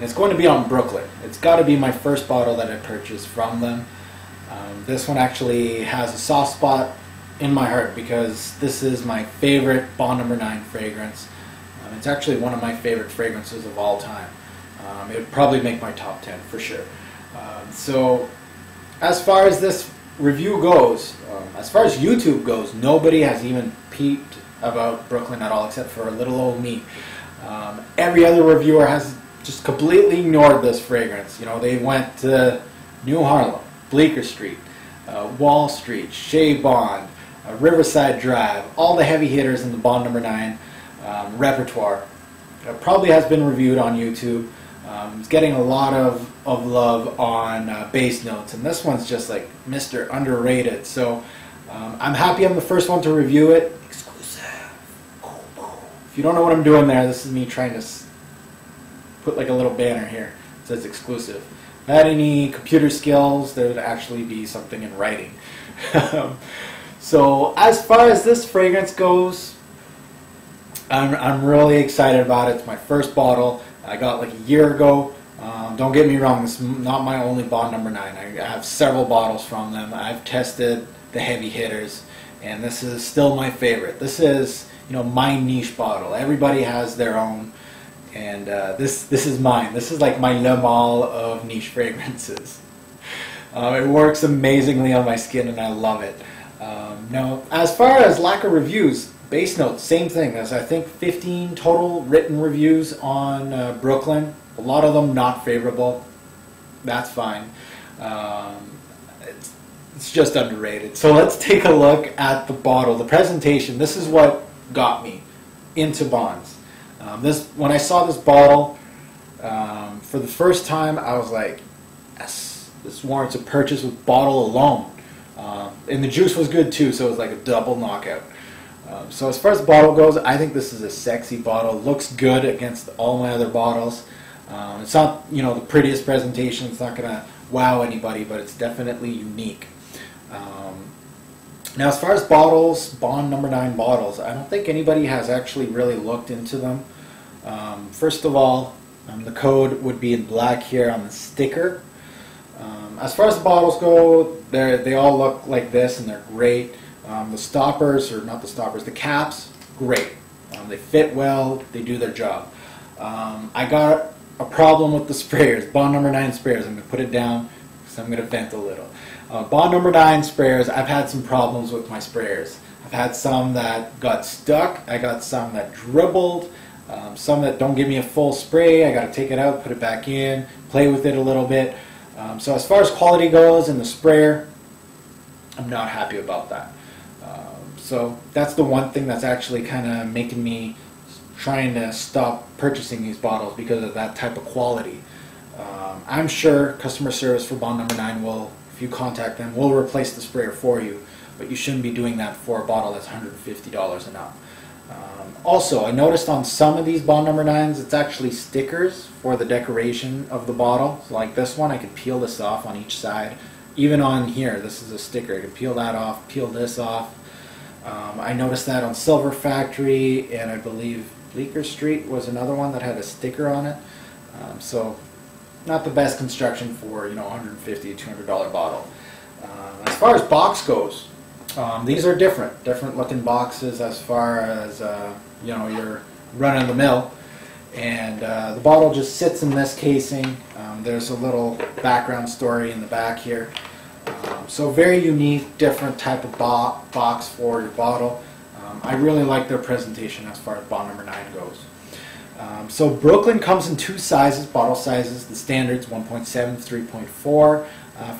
And it's going to be on Brooklyn. It's got to be my first bottle that I purchased from them. This one actually has a soft spot in my heart because this is my favorite Bond Number 9 fragrance. It's actually one of my favorite fragrances of all time. It would probably make my top 10 for sure. So as far as this review goes, as far as YouTube goes, nobody has even peeped about Brooklyn at all except for little old me. Every other reviewer has just completely ignored this fragrance. You know, they went to New Harlem, Bleecker Street, Wall Street, Shea Bond, Riverside Drive, all the heavy hitters in the Bond Number 9 repertoire. It probably has been reviewed on YouTube. It's getting a lot of love on bass notes, and this one's just like Mr. Underrated. So I'm happy I'm the first one to review it. Exclusive. If you don't know what I'm doing there, this is me trying to put like a little banner here. It says exclusive. If I had any computer skills, there would actually be something in writing. So as far as this fragrance goes, I'm really excited about it. It's my first bottle. I got like a year ago. Don't get me wrong, this is not my only Bond Number 9. I have several bottles from them. I've tested the heavy hitters, and this is still my favorite. This is, you know, my niche bottle. Everybody has their own, and this is mine. This is like my Le Male of niche fragrances. It works amazingly on my skin, and I love it. Now, as far as lack of reviews, base notes, same thing. There's, I think, 15 total written reviews on Brooklyn. A lot of them not favorable. That's fine. It's just underrated. So let's take a look at the bottle. The presentation, this is what got me into Bonds. When I saw this bottle for the first time, I was like, yes, this warrants a purchase with bottle alone. And the juice was good too, so it was like a double knockout. So as far as the bottle goes, I think this is a sexy bottle. It looks good against all my other bottles. It's not, you know, the prettiest presentation. It's not going to wow anybody, but it's definitely unique. Now, as far as bottles, Bond Number 9 bottles, I don't think anybody has actually really looked into them. First of all, the code would be in black here on the sticker. As far as the bottles go, they all look like this, and they're great. The stoppers, or not the stoppers, the caps, great. They fit well, they do their job. I got a problem with the sprayers, Bond Number 9 sprayers. I'm going to put it down because I'm going to vent a little. Bond Number 9 sprayers, I've had some problems with my sprayers. I've had some that got stuck, I got some that dribbled, some that don't give me a full spray. I got to take it out, put it back in, play with it a little bit. So as far as quality goes in the sprayer, I'm not happy about that. So that's the one thing that's actually kind of making me trying to stop purchasing these bottles because of that type of quality. I'm sure customer service for Bond Number 9 will, if you contact them, will replace the sprayer for you, but you shouldn't be doing that for a bottle that's $150 and up. Also, I noticed on some of these Bond Number 9s, it's actually stickers for the decoration of the bottle. So like this one, I could peel this off on each side. Even on here, this is a sticker. I can peel that off, peel this off. I noticed that on Silver Factory, and I believe Bleecker Street was another one that had a sticker on it. So not the best construction for, you know, $150 to $200 bottle. As far as box goes, these are different looking boxes as far as you know, your run-of-the-mill. And the bottle just sits in this casing. There's a little background story in the back here. So very unique, different type of box for your bottle. I really like their presentation as far as Bond Number 9 goes. So Brooklyn comes in two sizes, bottle sizes. The standard's 1.7, 3.4. For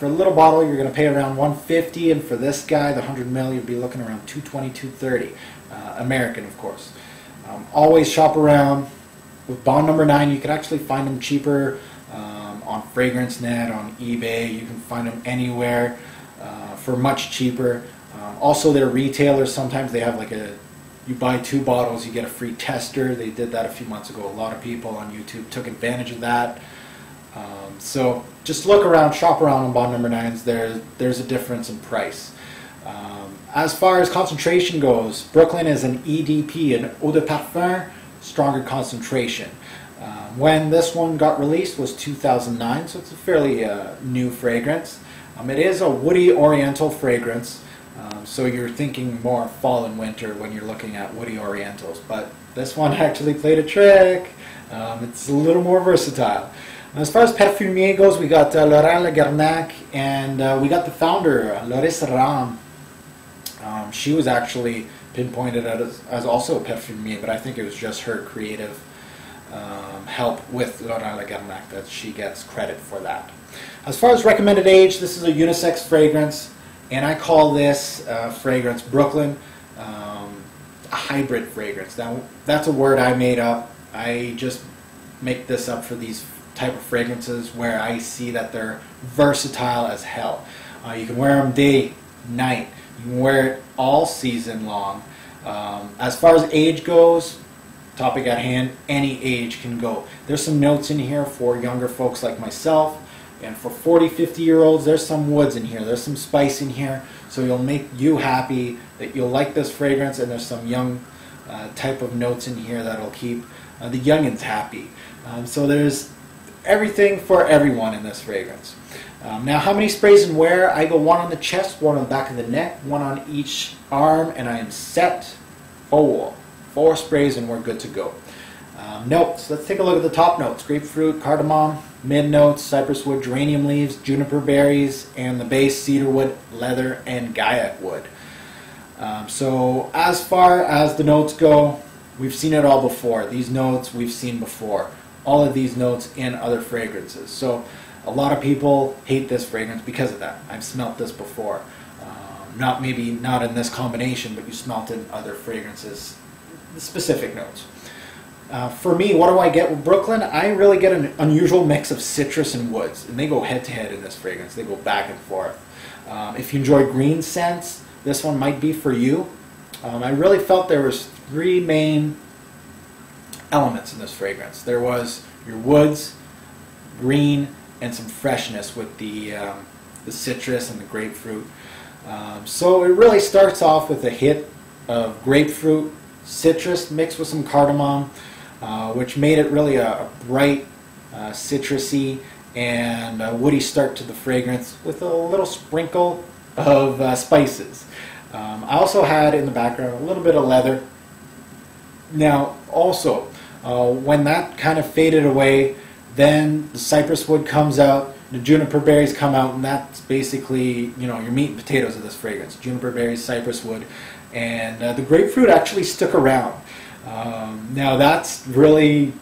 a little bottle, you're going to pay around $150, and for this guy, the 100 ml, you'll be looking around $220, $230. American, of course. Always shop around. With Bond Number 9, you can actually find them cheaper on FragranceNet, on eBay. You can find them anywhere for much cheaper. Also, they're retailers. Sometimes they have like you buy 2 bottles, you get a free tester. They did that a few months ago. A lot of people on YouTube took advantage of that. So just look around, shop around on Bond Number 9s. There's a difference in price. As far as concentration goes, Brooklyn is an EDP, an eau de parfum stronger concentration. When this one got released was 2009, so it's a fairly new fragrance. It is a woody oriental fragrance, so you're thinking more fall and winter when you're looking at woody orientals, but this one actually played a trick. It's a little more versatile. As far as Parfumier goes, we got Laurent Lagarnac, and we got the founder, Larissa Ram. She was actually pinpointed as also a Parfumier, but I think it was just her creative help with Laurent Lagarnac that she gets credit for that. As far as recommended age, this is a unisex fragrance, and I call this fragrance Brooklyn a hybrid fragrance. Now, that's a word I made up. I just make this up for these type of fragrances where I see that they're versatile as hell. You can wear them day, night. You can wear it all season long. As far as age goes, topic at hand, any age can go. There's some notes in here for younger folks like myself, and for 40, 50-year-olds, there's some woods in here. There's some spice in here, so you'll make you happy that you'll like this fragrance, and there's some young type of notes in here that'll keep the youngins happy. So there's everything for everyone in this fragrance. Now, how many sprays and where? I go one on the chest, one on the back of the neck, one on each arm, and I am set. Oh, 4 sprays and we're good to go. Notes. Let's take a look at the top notes. Grapefruit, cardamom, mid notes, cypress wood, geranium leaves, juniper berries, and the base cedar wood, leather, and gaiac wood. So as far as the notes go, we've seen it all before. These notes we've seen before. All of these notes in other fragrances. So a lot of people hate this fragrance because of that. I've smelt this before. Maybe not in this combination, but you smelt it in other fragrances, the specific notes. For me, what do I get with Brooklyn? I really get an unusual mix of citrus and woods, and they go head to head in this fragrance. They go back and forth. If you enjoy green scents, this one might be for you. I really felt there was 3 main elements in this fragrance. There was your woods, green, and some freshness with the citrus and the grapefruit. So it really starts off with a hit of grapefruit, citrus mixed with some cardamom, which made it really a bright, citrusy, and woody start to the fragrance with a little sprinkle of spices. I also had in the background a little bit of leather. Now, also, when that kind of faded away, then the cypress wood comes out, the juniper berries come out, and that's basically, your meat and potatoes of this fragrance. Juniper berries, cypress wood, and the grapefruit actually stuck around. Now that's really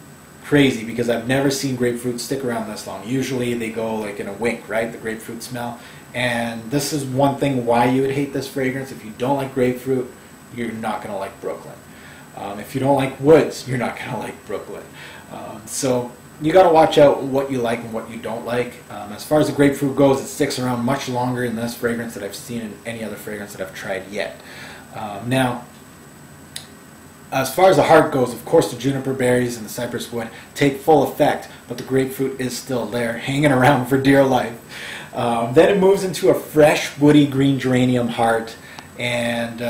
crazy because I've never seen grapefruit stick around this long. Usually they go like in a wink, right? The grapefruit smell. And this is one thing why you would hate this fragrance. If you don't like grapefruit, you're not going to like Brooklyn. If you don't like woods, you're not going to like Brooklyn. So you got to watch out what you like and what you don't like. As far as the grapefruit goes, it sticks around much longer in this fragrance than I've seen in any other fragrance that I've tried yet. Now, as far as the heart goes, of course the juniper berries and the cypress wood take full effect, but the grapefruit is still there, hanging around for dear life. Then it moves into a fresh, woody green geranium heart, and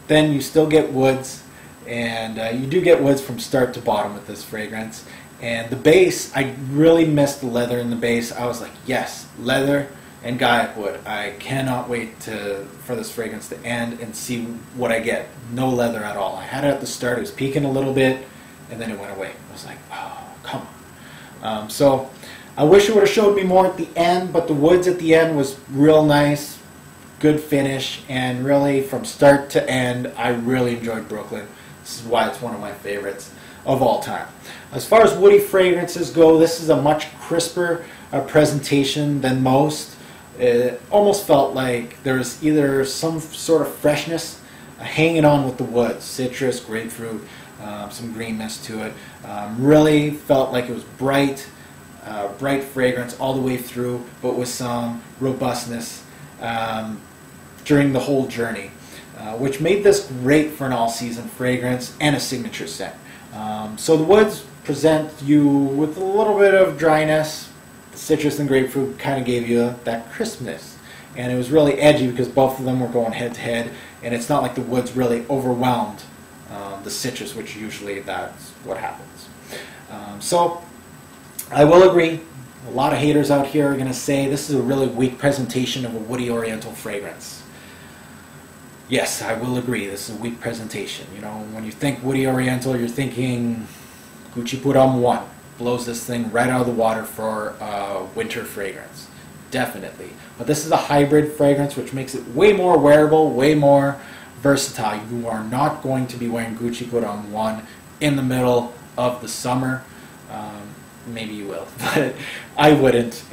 then you still get woods, and you do get woods from start to bottom with this fragrance. And the base, I really missed the leather in the base. I was like, yes, leather and gaiac wood. I cannot wait for this fragrance to end and see what I get. No leather at all. I had it at the start. It was peaking a little bit, and then it went away. I was like, oh, come on. So I wish it would have showed me more at the end, but the woods at the end was real nice, good finish, and really from start to end, I really enjoyed Brooklyn. This is why it's one of my favorites of all time. As far as woody fragrances go, this is a much crisper presentation than most. It almost felt like there was either some sort of freshness hanging on with the woods, citrus, grapefruit, some greenness to it. Really felt like it was bright fragrance all the way through, but with some robustness during the whole journey, which made this great for an all-season fragrance and a signature scent. So the woods present you with a little bit of dryness. The citrus and grapefruit kind of gave you that crispness, and it was really edgy because both of them were going head to head, and it's not like the woods really overwhelmed the citrus, which usually that's what happens. So I will agree. A lot of haters out here are going to say this is a really weak presentation of a woody oriental fragrance. Yes, I will agree. This is a weak presentation. You know, when you think woody oriental, you're thinking Gucci Puram 1 blows this thing right out of the water for winter fragrance. Definitely. But this is a hybrid fragrance, which makes it way more wearable, way more versatile. You are not going to be wearing Gucci Puram 1 in the middle of the summer. Maybe you will, but I wouldn't.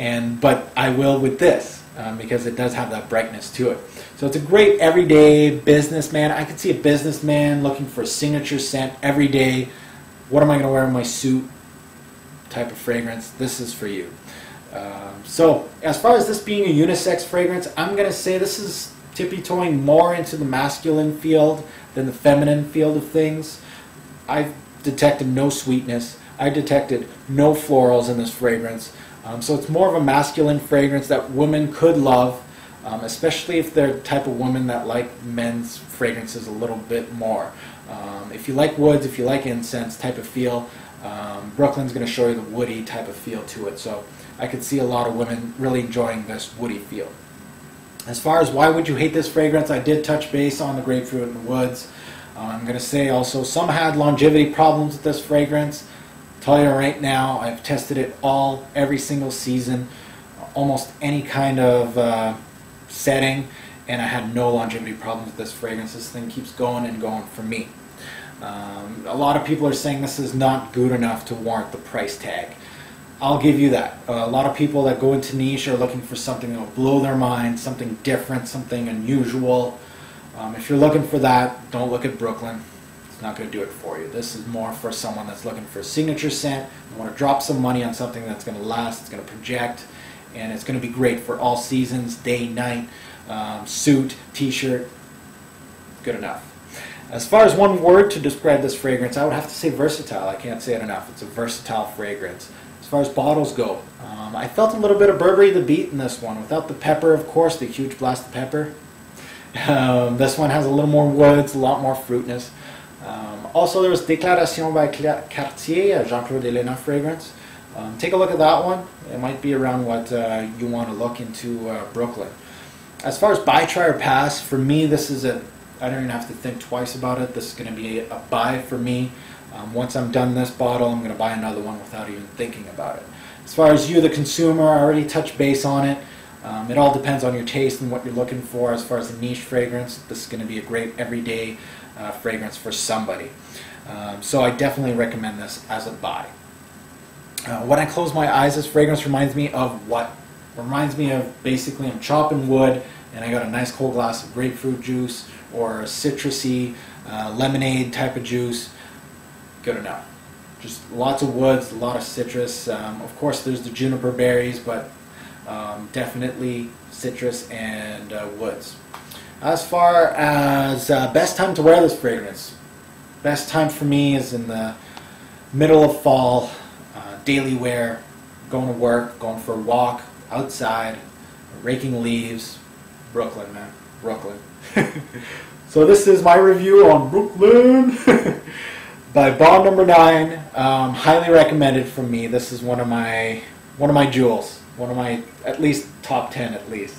But I will with this because it does have that brightness to it. So it's a great everyday businessman. I could see a businessman looking for a signature scent every day. What am I going to wear in my suit? Type of fragrance. This is for you. So as far as this being a unisex fragrance, I'm going to say this is tippy-toeing more into the masculine field than the feminine field of things. I've detected no sweetness. I detected no florals in this fragrance. So it's more of a masculine fragrance that women could love, especially if they're the type of women that like men's fragrances a little bit more. If you like woods, if you like incense type of feel, Brooklyn's going to show you the woody type of feel to it. So I could see a lot of women really enjoying this woody feel. As far as why would you hate this fragrance, I did touch base on the grapefruit and the woods. I'm going to say also some had longevity problems with this fragrance. Tell you right now, I've tested it every single season, almost any kind of setting, and I had no longevity problems with this fragrance. This thing keeps going and going for me. A lot of people are saying this is not good enough to warrant the price tag. I'll give you that. A lot of people that go into niche are looking for something that will blow their mind, something different, something unusual. If you're looking for that, don't look at Brooklyn. It's not going to do it for you. This is more for someone that's looking for a signature scent. You want to drop some money on something that's going to last, it's going to project, and it's going to be great for all seasons, day, night, suit, t-shirt. Good enough. As far as one word to describe this fragrance, I would have to say versatile. I can't say it enough. It's a versatile fragrance. As far as bottles go, I felt a little bit of Burberry the Beat in this one. Without the pepper, of course, the huge blast of pepper. This one has a little more woods, a lot more fruitness. Also, there was Déclaration by Cartier, a Jean-Claude Elena fragrance. Take a look at that one. It might be around what you want to look into Brooklyn. As far as buy, try, or pass, for me, this is I don't even have to think twice about it. This is going to be a buy for me. Once I'm done this bottle, I'm going to buy another one without even thinking about it. As far as you, the consumer, I already touched base on it. It all depends on your taste and what you're looking for. As far as a niche fragrance, this is going to be a great everyday fragrance for somebody. So I definitely recommend this as a buy. When I close my eyes, this fragrance reminds me of what? It reminds me of basically I'm chopping wood and I got a nice cold glass of grapefruit juice or a citrusy lemonade type of juice. Good enough. Just lots of woods, a lot of citrus. Of course there's the juniper berries, but definitely citrus and woods. As far as best time to wear this fragrance, best time for me is in the middle of fall, daily wear, going to work, going for a walk, outside, raking leaves. Brooklyn, man. Brooklyn. So this is my review on Brooklyn by Bond Number 9. Highly recommended from me. This is one of my jewels. One of my at least top 10 at least.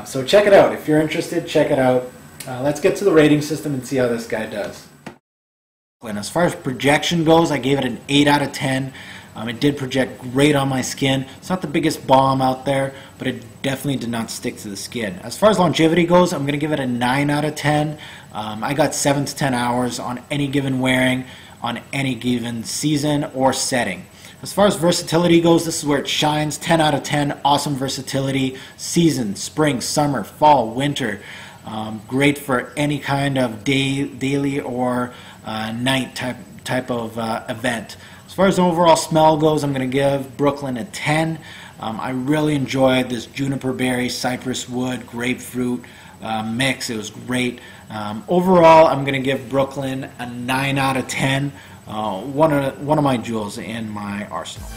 So check it out. If you're interested, check it out. Let's get to the rating system and see how this guy does. And as far as projection goes, I gave it an 8 out of 10. It did project great on my skin. It's not the biggest balm out there, but it definitely did not stick to the skin. As far as longevity goes, I'm going to give it a 9 out of 10. I got 7 to 10 hours on any given wearing, on any given season or setting. As far as versatility goes, this is where it shines. 10 out of 10, awesome versatility. Season, spring, summer, fall, winter. Great for any kind of daily or night type of event. As far as overall smell goes, I'm going to give Brooklyn a 10. I really enjoyed this juniper berry, cypress wood, grapefruit mix. It was great. Overall, I'm going to give Brooklyn a 9 out of 10. One of my jewels in my arsenal.